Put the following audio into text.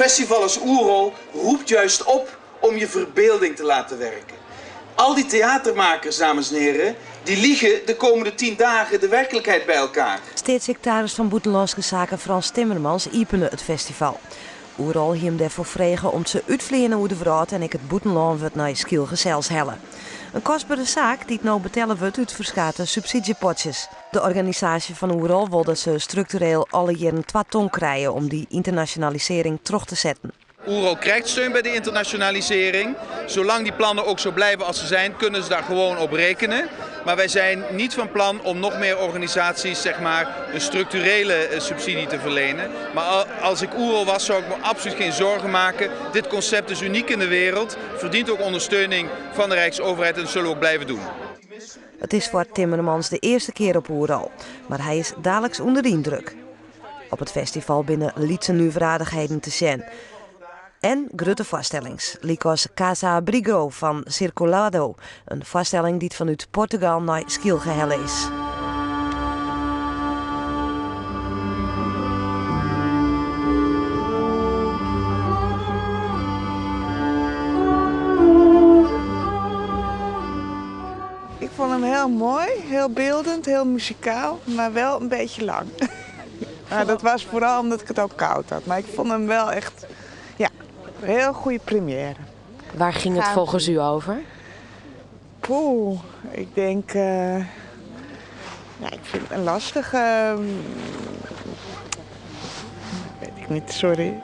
festival als Oerol roept juist op om je verbeelding te laten werken. Al die theatermakers, dames en heren, die liegen de komende 10 dagen de werkelijkheid bij elkaar. Staatssecretaris van Buitenlandse Zaken Frans Timmermans opende het festival. Oerol hem daarvoor vregen om te uitvliegen hoe de vrouw en ik het buitenland wordt naar Skielgezels hellen. Een kostbare zaak die het nou betellen wordt uit verschillende subsidiepotjes. De organisatie van Oerol wil dat ze structureel alle jaren 2 ton krijgen om die internationalisering terug te zetten. Oerol krijgt steun bij de internationalisering. Zolang die plannen ook zo blijven als ze zijn, kunnen ze daar gewoon op rekenen. Maar wij zijn niet van plan om nog meer organisaties zeg maar, een structurele subsidie te verlenen. Maar als ik Oerol was, zou ik me absoluut geen zorgen maken. Dit concept is uniek in de wereld, verdient ook ondersteuning van de Rijksoverheid en dat zullen we ook blijven doen. Het is voor Timmermans de eerste keer op Oerol, maar hij is dadelijks onder de indruk. Op het festival binnen lietse nieuwswaardigheden te zien. En grote vaststellings, als Casa Abrigo van Circulado, een vaststelling die vanuit Portugal naar Skielgehelle is. Ik vond hem heel mooi, heel beeldend, heel muzikaal, maar wel een beetje lang. Maar dat was vooral omdat ik het ook koud had, maar ik vond hem wel echt... Een heel goede première. Waar ging het volgens u over? Poeh, ik denk... ik vind het een lastige... weet ik niet, sorry.